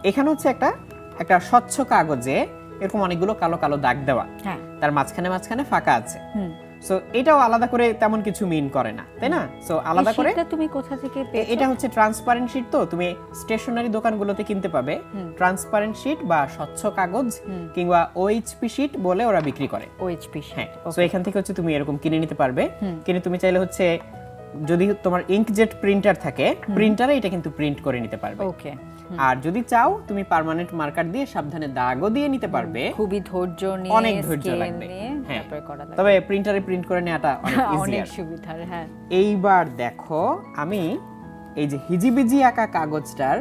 এখানে হচ্ছে একটা একটা স্বচ্ছ কাগজে এরকম অনেকগুলো কালো কালো দাগ দেওয়া, হ্যাঁ তার মাঝখানে মাঝখানে ফাঁকা আছে। হুম সো এটাও আলাদা করে তেমন কিছু মিন করে না, তাই না? সো আলাদা করে এটা তুমি কোথা থেকে পেয়েছো? এটা হচ্ছে ট্রান্সপারেন্ট শীট, তো তুমি স্টেশনারি দোকানগুলোতে কিনতে পাবে ট্রান্সপারেন্ট শীট বা স্বচ্ছ কাগজ কিংবা ওএইচপি শীট বলে ওরা বিক্রি করে। ওএইচপি হ্যাঁ, সো এখান থেকে হচ্ছে তুমি এরকম কিনে নিতে পারবে। কিনে তুমি চাইলে হচ্ছে যদি তোমার ইঙ্কজেট প্রিন্টার থাকে, প্রিন্টারে এটা কিন্তু প্রিন্ট করে নিতে পারবে। ওকে। আর যদি চাও তুমি পার্মানেন্ট মার্কার দিয়ে সাবধানে দাগও দিয়ে নিতে পারবে। খুবই ধৈর্য নিয়ে অনেক ধৈর্য স্কেল লাগবে। নিয়ে হ্যাঁ, তারপরে করা লাগবে। তবে প্রিন্টারে প্রিন্ট করে নেওয়াটা অনেক অনেক ইজিয়ার। সুবিধার। হ্যাঁ এইবার দেখো, আমি এই যে হিজিবিজি আঁকা কাগজটার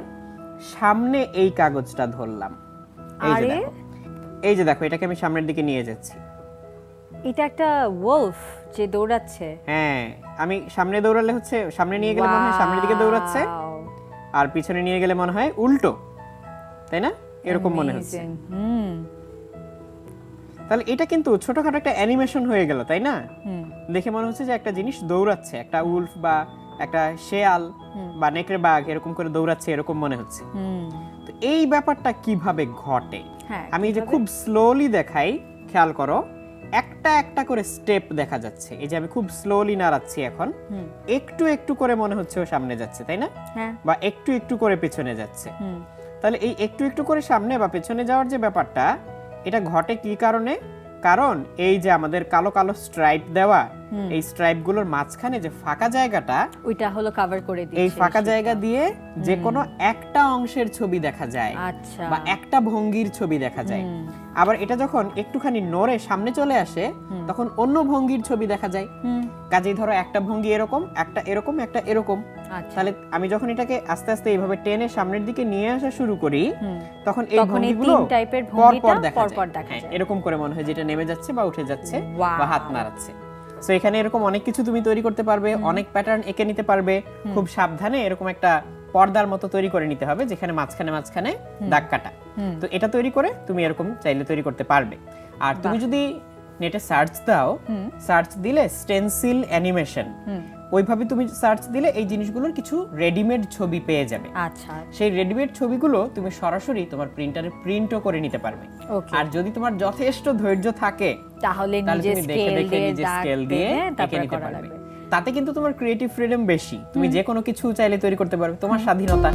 সামনে এই কাগজটা ধরলাম। এই যে আরে দেখো, এই যে দেখো, এটাকে আমি সামনের দিকে নিয়ে যাচ্ছি। এটা একটা ওলফ যে দৌড়াচ্ছে। হ্যাঁ, আমি সামনে দৌড়ালে হচ্ছে সামনে নিয়ে গেলে মনে হয় সামনের দিকে দৌড়াচ্ছে, Wow, আর পিছনে নিয়ে গেলে মনে হয় উল্টো, তাই না? এরকম মনে হচ্ছে। amazing. হুম তাহলে এটা কিন্তু ছোটখাটো একটা অ্যানিমেশন হয়ে গেল, তাই না? হুম দেখে মনে হচ্ছে যে একটা জিনিস দৌড়াচ্ছে, একটা উলফ বা একটা শেয়াল বা নেকড়ে বাঘ এরকম করে দৌড়াচ্ছে, এরকম মনে হচ্ছে। হুম তো এই ব্যাপারটা কিভাবে ঘটে হ্যাঁ আমি এই যে খুব স্লোলি দেখাই, খেয়াল করো, একটা একটা করে স্টেপ দেখা যাচ্ছে। এই যে আমি খুব স্লোলি নাড়াচ্ছি এখন, হুম একটু একটু করে মনে হচ্ছে ও সামনে যাচ্ছে, তাই না? হ্যাঁ বা একটু একটু করে পেছনে যাচ্ছে। হুম তাহলে এই একটু একটু করে সামনে বা পেছনে যাওয়ার যে ব্যাপারটা, এটা ঘটে কি কারণে? কারণ এই যে আমাদের কালো কালো স্ট্রাইপ দেওয়া, এই স্ট্রাইপ গুলোর মাঝখানে যে ফাঁকা জায়গাটা, ওইটা হলো কভার করে দিচ্ছে এই ফাঁকা সেটা। জায়গা দিয়ে যে কোনো একটা অংশের ছবি দেখা যায় আচ্ছা বা একটা ভঙ্গির ছবি দেখা যায়। আবার এটা যখন একটুখানি নড়ে সামনে চলে আসে তখন অন্য ভঙ্গির ছবি দেখা যায়। হুম কাজেই ধরো একটা ভঙ্গি এরকম, একটা এরকম, একটা এরকম। আচ্ছা তাহলে আমি যখন এটাকে আস্তে আস্তে এইভাবে টেনে সামনের দিকে নিয়ে আসা শুরু করি, তখন এই তখন এই ভঙ্গিগুলো তিন টাইপের পরপর ভঙ্গিটা দেখা পরপর যায়। দেখা হ্যাঁ, যায়। এরকম করে মনে হয় যেটা নেমে যাচ্ছে বা উঠে যাচ্ছে Wow. বা হাত নাড়াচ্ছে। সো এখানে এরকম অনেক কিছু তুমি তৈরি করতে পারবে, অনেক প্যাটার্ন এঁকে নিতে পারবে। খুব সাবধানে এরকম একটা পর্দার মতো তৈরি করে নিতে হবে যেখানে মাঝখানে মাঝখানে দাগ কাটা। তো এটা তৈরি করে তুমি এরকম চাইলে তৈরি করতে পারবে। আর তুমি যদি নেটে সার্চ দাও, সার্চ দিলে স্টেনসিল অ্যানিমেশন, ওইভাবে তুমি সার্চ দিলে এই জিনিসগুলোর কিছু রেডিমেড ছবি পেয়ে যাবে। আচ্ছা সেই রেডিমেড ছবিগুলো তুমি সরাসরি তোমার প্রিন্টারে প্রিন্টও করে নিতে পারবে। ওকে আর যদি তোমার যথেষ্ট ধৈর্য থাকে তাহলে তাহলে নিজে তুমি দেখে স্কেল দেখে দিয়ে নিজে দাগ স্কেল দিয়ে দিয়ে এঁকে তারপরে নিতে করা পারবে। লাগবে। তাতে কিন্তু তোমার ক্রিয়েটিভ ফ্রিডম বেশি, তুমি যে কোনো কিছু চাইলে তৈরি করতে পারবে, তোমার স্বাধীনতা।